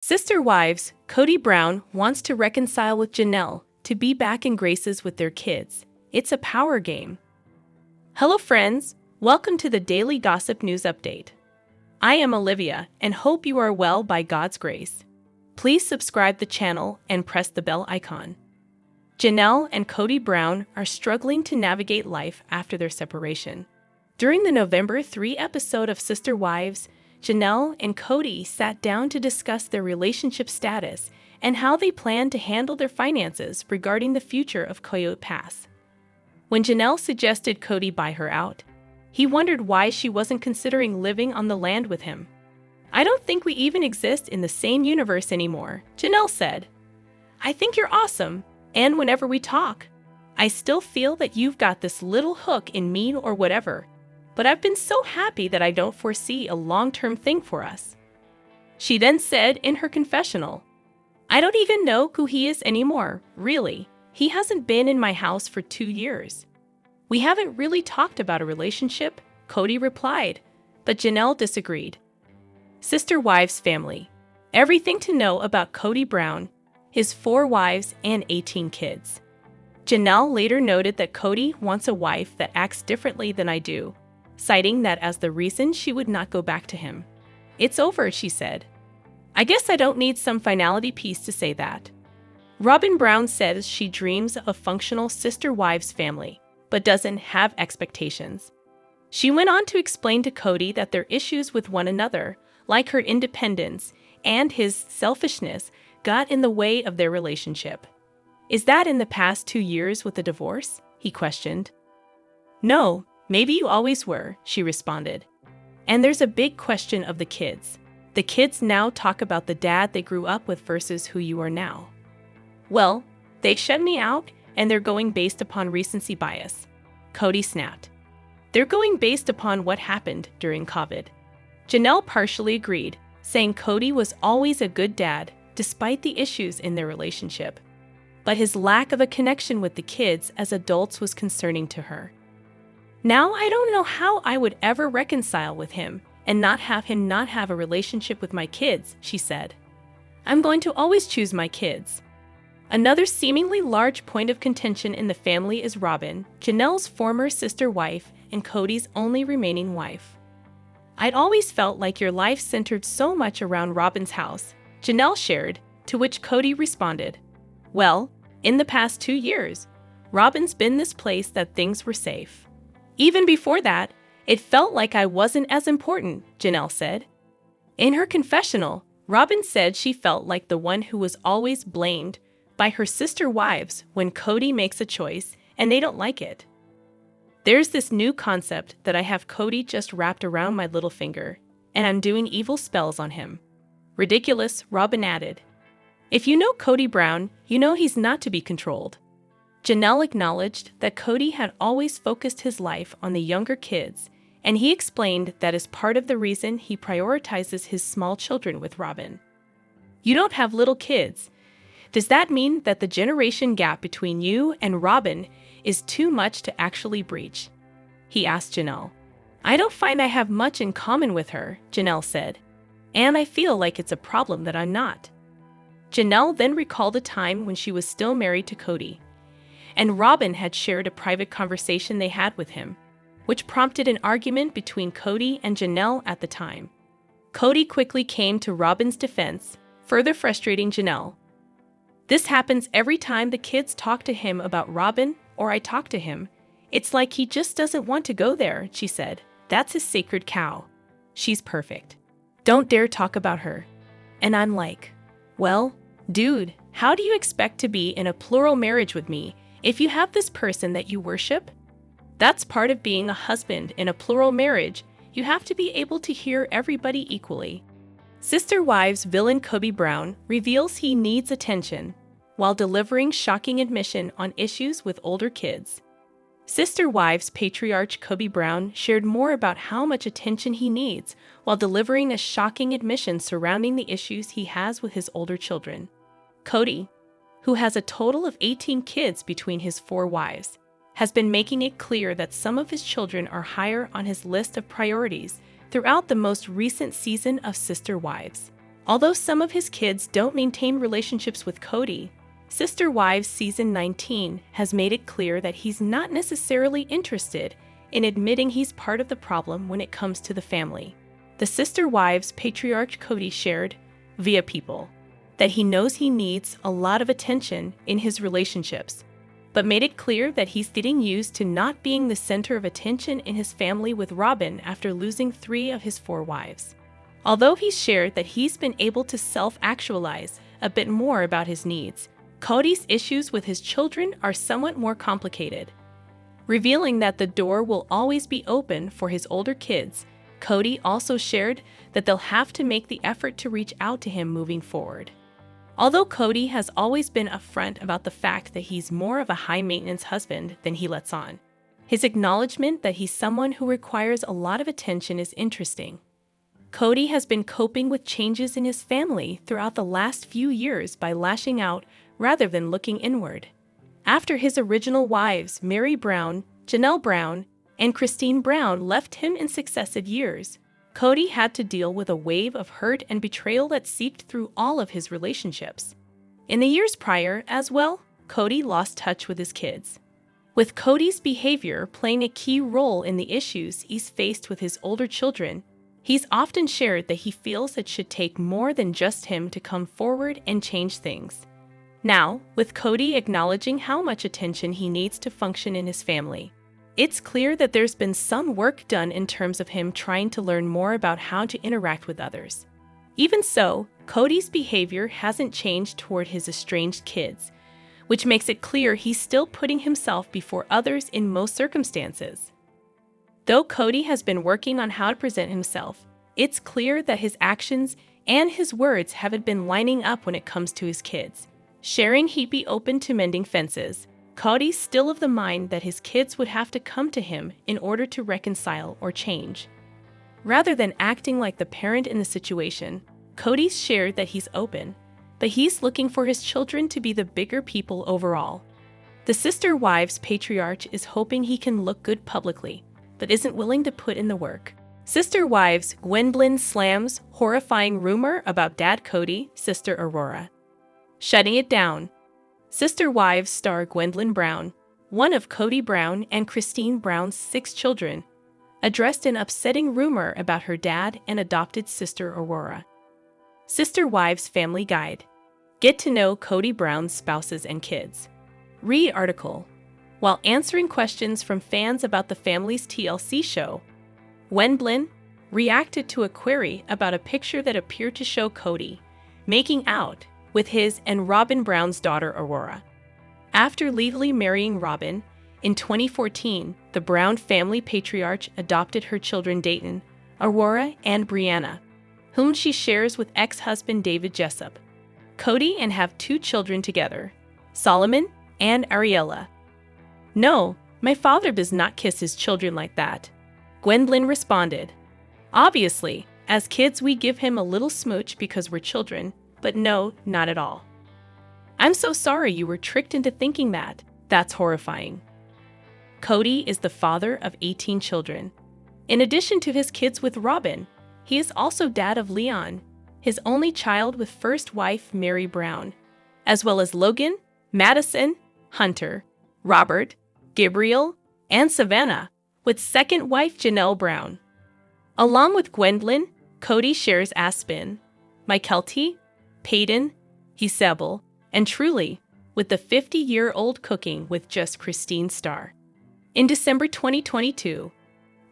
Sister wives, Kody Brown wants to reconcile with Janelle to be back in graces with their kids. It's a power game. Hello friends, welcome to the Daily Gossip News Update. I am Olivia and hope you are well by God's grace. Please subscribe the channel and press the bell icon. Janelle and Kody Brown are struggling to navigate life after their separation. During the November 3 episode of Sister Wives, Janelle and Kody sat down to discuss their relationship status and how they plan to handle their finances regarding the future of Coyote Pass. When Janelle suggested Kody buy her out, he wondered why she wasn't considering living on the land with him. "I don't think we even exist in the same universe anymore," Janelle said. "I think you're awesome, and whenever we talk, I still feel that you've got this little hook in me or whatever. But I've been so happy that I don't foresee a long-term thing for us." She then said in her confessional, "I don't even know who he is anymore, really. He hasn't been in my house for 2 years. We haven't really talked about a relationship," Kody replied, but Janelle disagreed. Sister Wives family. Everything to know about Kody Brown, his 4 wives and 18 kids. Janelle later noted that Kody wants a wife that acts differently than I do, citing that as the reason she would not go back to him. "It's over," she said. "I guess I don't need some finality piece to say that." Robyn Brown says she dreams of a functional sister wives family, but doesn't have expectations. She went on to explain to Kody that their issues with one another, like her independence and his selfishness, got in the way of their relationship. "Is that in the past 2 years with the divorce?" he questioned. "No. Maybe you always were," she responded. "And there's a big question of the kids. The kids now talk about the dad they grew up with versus who you are now." "Well, they shut me out, and they're going based upon recency bias," Kody snapped. "They're going based upon what happened during COVID." Janelle partially agreed, saying Kody was always a good dad despite the issues in their relationship. But his lack of a connection with the kids as adults was concerning to her. "Now I don't know how I would ever reconcile with him and not have him not have a relationship with my kids," she said. "I'm going to always choose my kids." Another seemingly large point of contention in the family is Robyn, Janelle's former sister wife and Kody's only remaining wife. "I'd always felt like your life centered so much around Robyn's house," Janelle shared, to which Kody responded, "Well, in the past 2 years, Robyn's been this place that things were safe. Even before that, it felt like I wasn't as important," Janelle said. In her confessional, Robyn said she felt like the one who was always blamed by her sister wives when Kody makes a choice and they don't like it. "There's this new concept that I have Kody just wrapped around my little finger, and I'm doing evil spells on him." "Ridiculous," Robyn added. "If you know Kody Brown, you know he's not to be controlled." Janelle acknowledged that Kody had always focused his life on the younger kids, and he explained that is part of the reason he prioritizes his small children with Robyn. "You don't have little kids. Does that mean that the generation gap between you and Robyn is too much to actually breach?" he asked Janelle. "I don't find I have much in common with her," Janelle said, "and I feel like it's a problem that I'm not." Janelle then recalled a time when she was still married to Kody, and Robyn had shared a private conversation they had with him, which prompted an argument between Kody and Janelle at the time. Kody quickly came to Robyn's defense, further frustrating Janelle. "This happens every time the kids talk to him about Robyn or I talk to him. It's like he just doesn't want to go there," she said. "That's his sacred cow. She's perfect. Don't dare talk about her." And I'm like, well, dude, how do you expect to be in a plural marriage with me if you have this person that you worship? That's part of being a husband in a plural marriage. You have to be able to hear everybody equally. Sister Wives villain Kody Brown reveals he needs attention while delivering shocking admission on issues with older kids. Sister Wives patriarch Kody Brown shared more about how much attention he needs while delivering a shocking admission surrounding the issues he has with his older children. Kody, who has a total of 18 kids between his 4 wives, has been making it clear that some of his children are higher on his list of priorities throughout the most recent season of Sister Wives. Although some of his kids don't maintain relationships with Kody, Sister Wives Season 19 has made it clear that he's not necessarily interested in admitting he's part of the problem when it comes to the family. The Sister Wives patriarch Kody shared, via People, that he knows he needs a lot of attention in his relationships, but made it clear that he's getting used to not being the center of attention in his family with Robyn after losing 3 of his 4 wives. Although he shared that he's been able to self-actualize a bit more about his needs, Kody's issues with his children are somewhat more complicated. Revealing that the door will always be open for his older kids, Kody also shared that they'll have to make the effort to reach out to him moving forward. Although Kody has always been upfront about the fact that he's more of a high-maintenance husband than he lets on, his acknowledgement that he's someone who requires a lot of attention is interesting. Kody has been coping with changes in his family throughout the last few years by lashing out rather than looking inward. After his original wives, Mary Brown, Janelle Brown, and Kody Brown left him in successive years, Kody had to deal with a wave of hurt and betrayal that seeped through all of his relationships. In the years prior, as well, Kody lost touch with his kids, with Kody's behavior playing a key role in the issues he's faced with his older children. He's often shared that he feels it should take more than just him to come forward and change things. Now, with Kody acknowledging how much attention he needs to function in his family, it's clear that there's been some work done in terms of him trying to learn more about how to interact with others. Even so, Kody's behavior hasn't changed toward his estranged kids, which makes it clear he's still putting himself before others in most circumstances. Though Kody has been working on how to present himself, it's clear that his actions and his words haven't been lining up when it comes to his kids. Sharing he'd be open to mending fences, Kody's still of the mind that his kids would have to come to him in order to reconcile or change. Rather than acting like the parent in the situation, Kody's shared that he's open, but he's looking for his children to be the bigger people overall. The Sister Wives patriarch is hoping he can look good publicly, but isn't willing to put in the work. Sister Wives Gwendolyn slams horrifying rumor about Dad Kody, Sister Aurora. Shutting it down. Sister Wives star Gwendolyn Brown, one of Kody Brown and Kody Brown's 6 children, addressed an upsetting rumor about her dad and adopted sister Aurora. Sister Wives Family Guide. Get to know Kody Brown's spouses and kids. Read article. While answering questions from fans about the family's TLC show, Gwendolyn reacted to a query about a picture that appeared to show Kody making out with his and Robyn Brown's daughter Aurora. After legally marrying Robyn, in 2014, the Brown family patriarch adopted her children Dayton, Aurora, and Brianna, whom she shares with ex-husband David Jessup. Kody and have 2 children together, Solomon and Ariella. "No, my father does not kiss his children like that," Gwendolyn responded. "Obviously, as kids we give him a little smooch because we're children, but no, not at all." "I'm so sorry you were tricked into thinking that. That's horrifying." Kody is the father of 18 children. In addition to his kids with Robyn, he is also dad of Leon, his only child with first wife Mary Brown, as well as Logan, Madison, Hunter, Robert, Gabriel, and Savannah, with second wife Janelle Brown. Along with Gwendolyn, Kody shares Aspen, Mykelti, Peyton, Isabel, and Truly, with the 50-year-old cooking with just Kody star. In December 2022,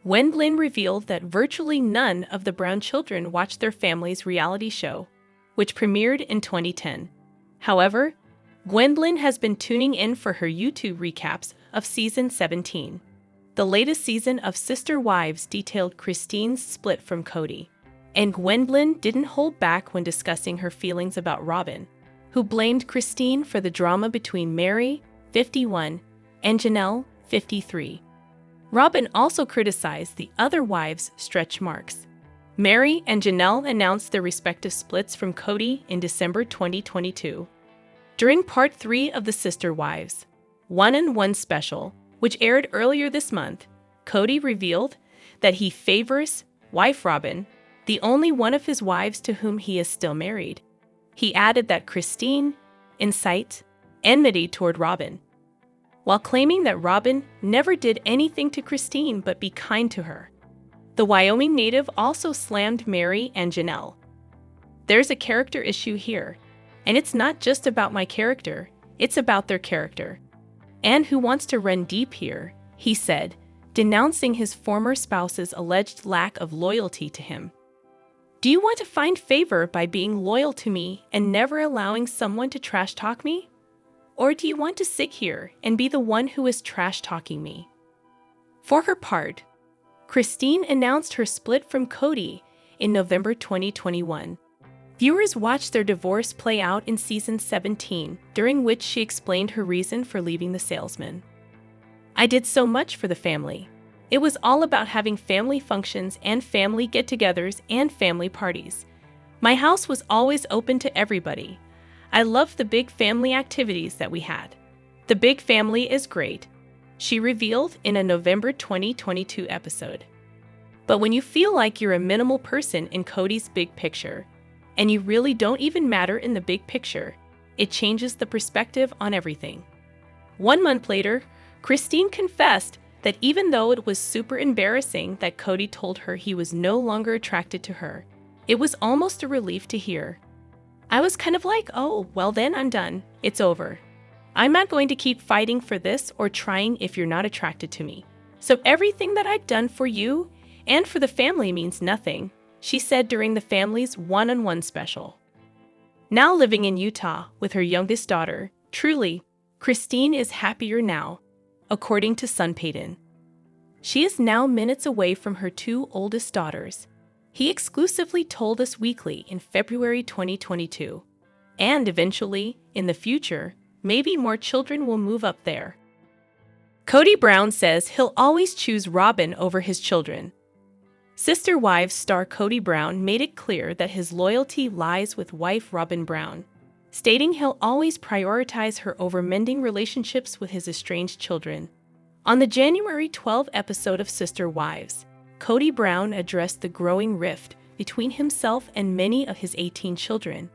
Gwendolyn revealed that virtually none of the Brown children watched their family's reality show, which premiered in 2010. However, Gwendolyn has been tuning in for her YouTube recaps of Season 17. The latest season of Sister Wives detailed Kody's split from Kody, and Gwendolyn didn't hold back when discussing her feelings about Robyn, who blamed Kody for the drama between Mary, 51, and Janelle, 53. Robyn also criticized the other wives' stretch marks. Mary and Janelle announced their respective splits from Kody in December 2022. During Part 3 of the Sister Wives 1-on-1 special, which aired earlier this month, Kody revealed that he favors wife Robyn the only one of his wives to whom he is still married. He added that Christine incites enmity toward Robyn, while claiming that Robyn never did anything to Christine but be kind to her. The Wyoming native also slammed Mary and Janelle. There's a character issue here, and it's not just about my character, it's about their character. And who wants to run deep here, he said, denouncing his former spouse's alleged lack of loyalty to him. Do you want to find favor by being loyal to me and never allowing someone to trash talk me? Or do you want to sit here and be the one who is trash talking me? For her part, Christine announced her split from Kody in November 2021. Viewers watched their divorce play out in season 17, during which she explained her reason for leaving the salesman. I did so much for the family. It was all about having family functions and family get-togethers and family parties. My house was always open to everybody. I loved the big family activities that we had. The big family is great, she revealed in a November 2022 episode. But when you feel like you're a minimal person in Kody's big picture, and you really don't even matter in the big picture, it changes the perspective on everything. 1 month later, Christine confessed that even though it was super embarrassing that Kody told her he was no longer attracted to her, it was almost a relief to hear. I was kind of like, oh, well then I'm done. It's over. I'm not going to keep fighting for this or trying if you're not attracted to me. So everything that I've done for you and for the family means nothing, she said during the family's one-on-one special. Now living in Utah with her youngest daughter, truly, Christine is happier now, according to son Peyton. She is now minutes away from her 2 oldest daughters. He exclusively told Us Weekly in February 2022. And eventually, in the future, maybe more children will move up there. Kody Brown says he'll always choose Robyn over his children. Sister Wives star Kody Brown made it clear that his loyalty lies with wife Robyn Brown, stating he'll always prioritize her over mending relationships with his estranged children. On the January 12 episode of Sister Wives, Kody Brown addressed the growing rift between himself and many of his 18 children,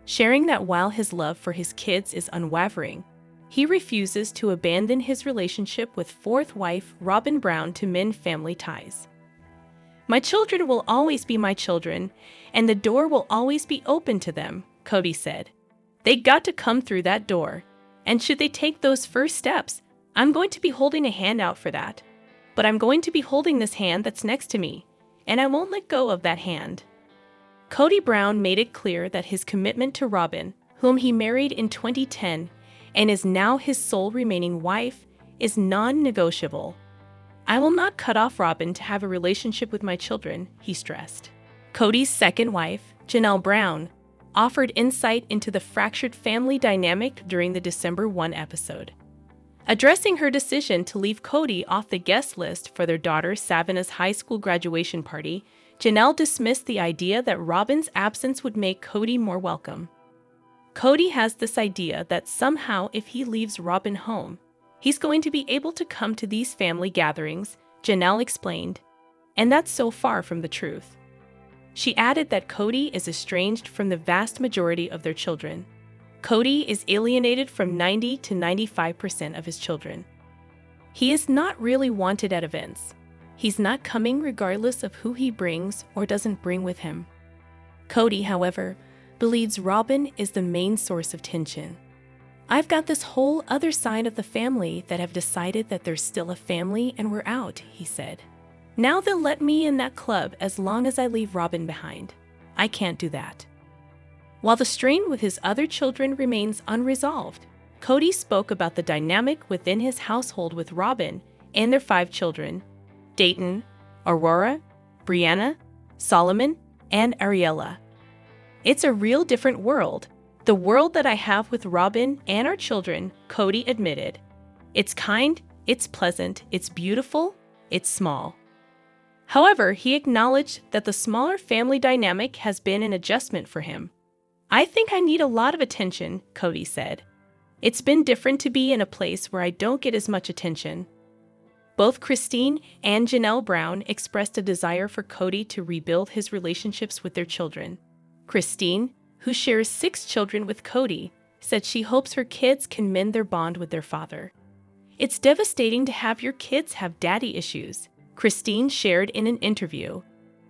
sharing that while his love for his kids is unwavering, he refuses to abandon his relationship with fourth wife Robyn Brown to mend family ties. My children will always be my children, and the door will always be open to them, Kody said. They got to come through that door, and should they take those first steps, I'm going to be holding a hand out for that. But I'm going to be holding this hand that's next to me, and I won't let go of that hand. Kody Brown made it clear that his commitment to Robyn, whom he married in 2010 and is now his sole remaining wife, is non-negotiable. I will not cut off Robyn to have a relationship with my children, he stressed. Kody's second wife, Janelle Brown, offered insight into the fractured family dynamic during the December 1 episode. Addressing her decision to leave Kody off the guest list for their daughter Savannah's high school graduation party, Janelle dismissed the idea that Robyn's absence would make Kody more welcome. Kody has this idea that somehow if he leaves Robyn home, he's going to be able to come to these family gatherings, Janelle explained, and that's so far from the truth. She added that Kody is estranged from the vast majority of their children. Kody is alienated from 90 to 95% of his children. He is not really wanted at events. He's not coming regardless of who he brings or doesn't bring with him. Kody, however, believes Robyn is the main source of tension. I've got this whole other side of the family that have decided that there's still a family and we're out, he said. Now they'll let me in that club as long as I leave Robyn behind. I can't do that. While the strain with his other children remains unresolved, Kody spoke about the dynamic within his household with Robyn and their 5 children, Dayton, Aurora, Brianna, Solomon, and Ariella. It's a real different world, the world that I have with Robyn and our children, Kody admitted. It's kind, it's pleasant, it's beautiful, it's small. However, he acknowledged that the smaller family dynamic has been an adjustment for him. I think I need a lot of attention, Kody said. It's been different to be in a place where I don't get as much attention. Both Christine and Janelle Brown expressed a desire for Kody to rebuild his relationships with their children. Christine, who shares 6 children with Kody, said she hopes her kids can mend their bond with their father. "It's devastating to have your kids have daddy issues," Christine shared in an interview.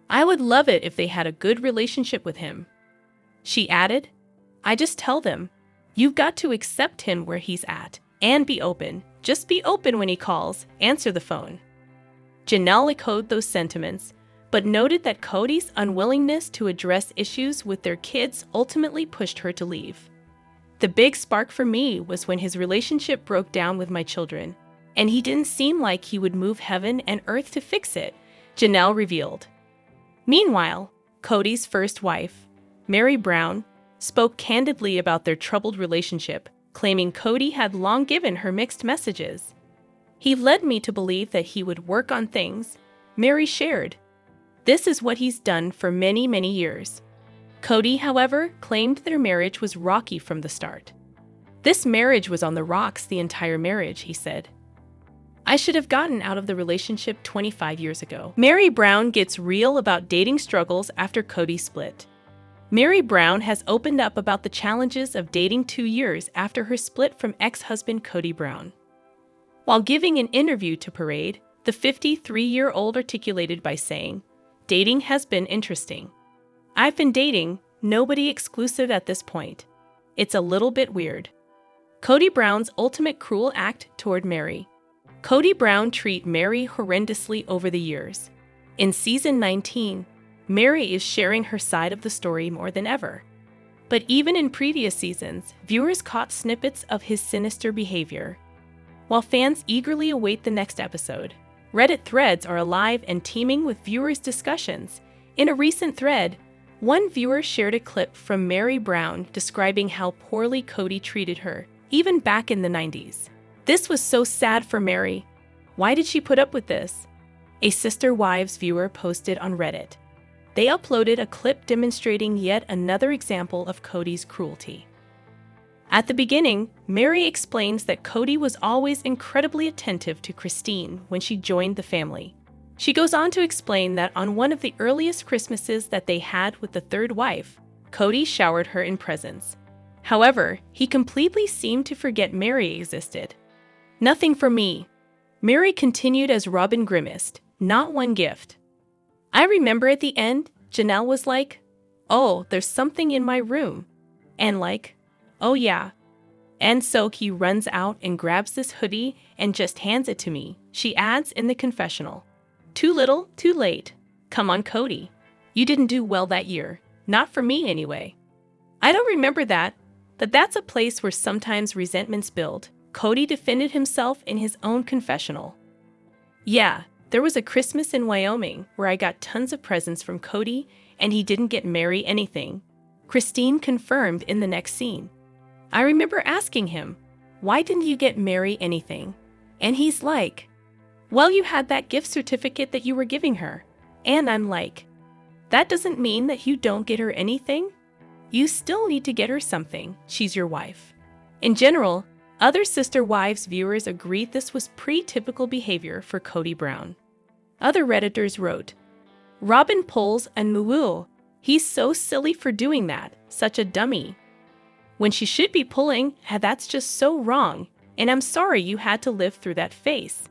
"I would love it if they had a good relationship with him." She added, "I just tell them, you've got to accept him where he's at, and be open. Just be open when he calls, answer the phone." Janelle echoed those sentiments, but noted that Kody's unwillingness to address issues with their kids ultimately pushed her to leave. "The big spark for me was when his relationship broke down with my children, and he didn't seem like he would move heaven and earth to fix it," Janelle revealed. Meanwhile, Kody's first wife, Mary Brown, spoke candidly about their troubled relationship, claiming Kody had long given her mixed messages. "He led me to believe that he would work on things," Mary shared. "This is what he's done for many, many years." Kody, however, claimed their marriage was rocky from the start. "This marriage was on the rocks the entire marriage," he said. "I should have gotten out of the relationship 25 years ago." Mary Brown gets real about dating struggles after Kody split. Mary Brown has opened up about the challenges of dating 2 years after her split from ex-husband Kody Brown. While giving an interview to Parade, the 53-year-old articulated by saying, "Dating has been interesting. I've been dating, nobody exclusive at this point. It's a little bit weird." Kody Brown's ultimate cruel act toward Mary. Kody Brown treated Mary horrendously over the years. In season 19, Mary is sharing her side of the story more than ever. But even in previous seasons, viewers caught snippets of his sinister behavior. While fans eagerly await the next episode, Reddit threads are alive and teeming with viewers' discussions. In a recent thread, one viewer shared a clip from Mary Brown describing how poorly Kody treated her, even back in the 90s. "This was so sad for Mary. Why did she put up with this?" A Sister Wives viewer posted on Reddit. They uploaded a clip demonstrating yet another example of Kody's cruelty. At the beginning, Mary explains that Kody was always incredibly attentive to Christine when she joined the family. She goes on to explain that on one of the earliest Christmases that they had with the third wife, Kody showered her in presents. However, he completely seemed to forget Mary existed. "Nothing for me," Mary continued as Robyn grimaced, "not one gift." "I remember at the end, Janelle was like, 'Oh, there's something in my room.' And like, 'Oh yeah.' And so he runs out and grabs this hoodie and just hands it to me," she adds in the confessional. "Too little, too late. Come on, Kody. You didn't do well that year. Not for me anyway." "I don't remember that, but that's a place where sometimes resentments build," Kody defended himself in his own confessional. "Yeah. There was a Christmas in Wyoming where I got tons of presents from Kody and he didn't get Mary anything," Christine confirmed in the next scene. "I remember asking him, 'Why didn't you get Mary anything?' And he's like, 'Well, you had that gift certificate that you were giving her.' And I'm like, 'That doesn't mean that you don't get her anything. You still need to get her something. She's your wife." In general, other Sister Wives viewers agreed this was pretty typical behavior for Kody Brown. Other Redditors wrote, "Robyn pulls and moo. He's so silly for doing that, such a dummy. When she should be pulling, that's just so wrong, and I'm sorry you had to live through that phase.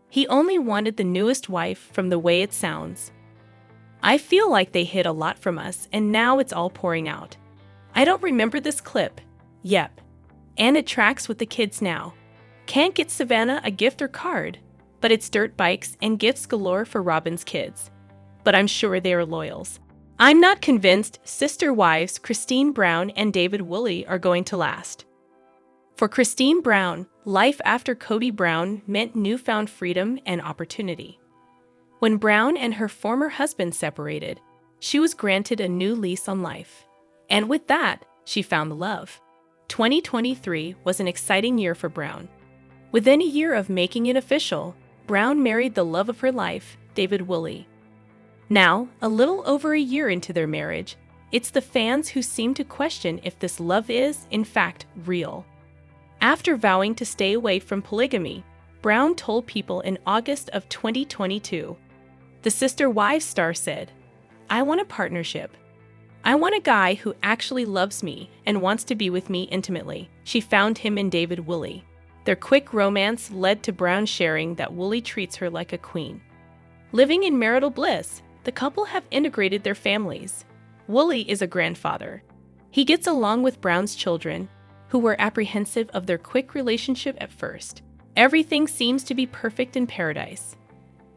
He only wanted the newest wife from the way it sounds. I feel like they hid a lot from us and now it's all pouring out. I don't remember this clip. Yep. And it tracks with the kids now. Can't get Savannah a gift or card, but it's dirt bikes and gifts galore for Robyn's kids. But I'm sure they are loyals. I'm not convinced Sister Wives Christine Brown and David Woolley are going to last." For Christine Brown, life after Kody Brown meant newfound freedom and opportunity. When Brown and her former husband separated, she was granted a new lease on life. And with that, she found love. 2023 was an exciting year for Brown. Within a year of making it official, Brown married the love of her life, David Woolley. Now, a little over a year into their marriage, it's the fans who seem to question if this love is, in fact, real. After vowing to stay away from polygamy, Brown told People in August of 2022. The Sister Wives star said, "I want a partnership. I want a guy who actually loves me and wants to be with me intimately." She found him in David Woolley. Their quick romance led to Brown sharing that Woolley treats her like a queen. Living in marital bliss, the couple have integrated their families. Woolley is a grandfather. He gets along with Brown's children, who were apprehensive of their quick relationship at first. Everything seems to be perfect in paradise.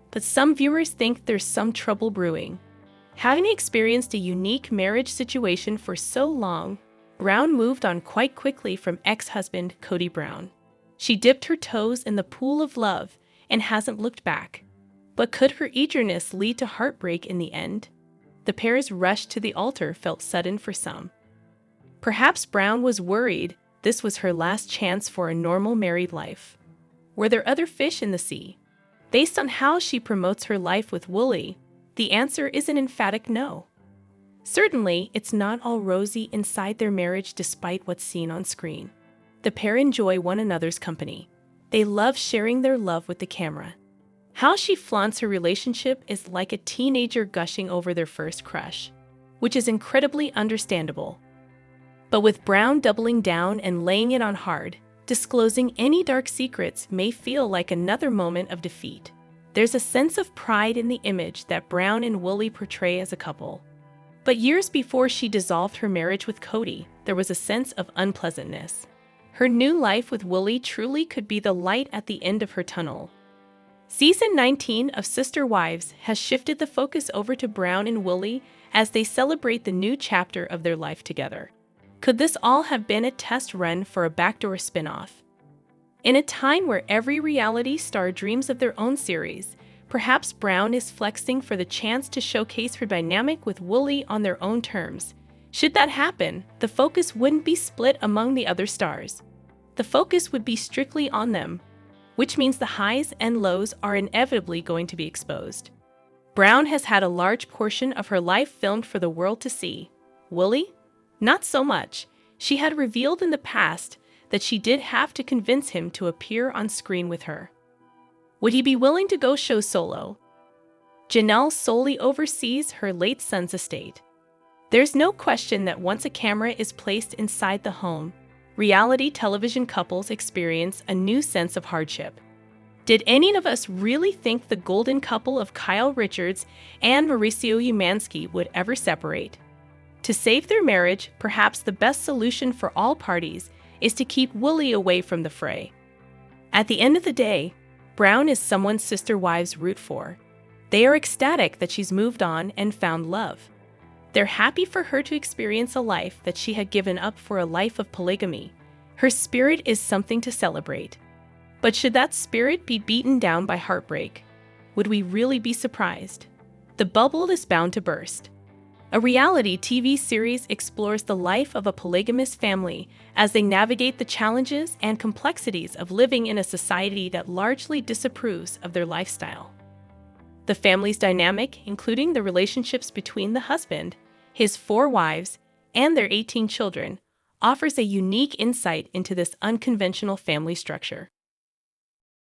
But some viewers think there's some trouble brewing. Having experienced a unique marriage situation for so long, Brown moved on quite quickly from ex-husband Kody Brown. She dipped her toes in the pool of love and hasn't looked back. But could her eagerness lead to heartbreak in the end? The pair's rush to the altar felt sudden for some. Perhaps Brown was worried this was her last chance for a normal married life. Were there other fish in the sea? Based on how she promotes her life with Woolley, the answer is an emphatic no. Certainly, it's not all rosy inside their marriage despite what's seen on screen. The pair enjoy one another's company. They love sharing their love with the camera. How she flaunts her relationship is like a teenager gushing over their first crush, which is incredibly understandable. But with Brown doubling down and laying it on hard, disclosing any dark secrets may feel like another moment of defeat. There's a sense of pride in the image that Brown and Woolley portray as a couple. But years before she dissolved her marriage with Kody, there was a sense of unpleasantness. Her new life with Woolley truly could be the light at the end of her tunnel. Season 19 of Sister Wives has shifted the focus over to Brown and Woolley as they celebrate the new chapter of their life together. Could this all have been a test run for a backdoor spin-off? In a time where every reality star dreams of their own series, perhaps Brown is flexing for the chance to showcase her dynamic with Woolley on their own terms. Should that happen, the focus wouldn't be split among the other stars. The focus would be strictly on them, which means the highs and lows are inevitably going to be exposed. Brown has had a large portion of her life filmed for the world to see. Woolley? Not so much. She had revealed in the past that she did have to convince him to appear on screen with her. Would he be willing to go show solo? Janelle solely oversees her late son's estate. There's no question that once a camera is placed inside the home, reality television couples experience a new sense of hardship. Did any of us really think the golden couple of Kyle Richards and Mauricio Umansky would ever separate? To save their marriage, perhaps the best solution for all parties is to keep Woolley away from the fray. At the end of the day, Brown is someone Sister Wives root for. They are ecstatic that she's moved on and found love. They're happy for her to experience a life that she had given up for a life of polygamy. Her spirit is something to celebrate. But should that spirit be beaten down by heartbreak? Would we really be surprised? The bubble is bound to burst. A reality TV series explores the life of a polygamous family as they navigate the challenges and complexities of living in a society that largely disapproves of their lifestyle. The family's dynamic, including the relationships between the husband, his 4 wives, and their 18 children, offers a unique insight into this unconventional family structure.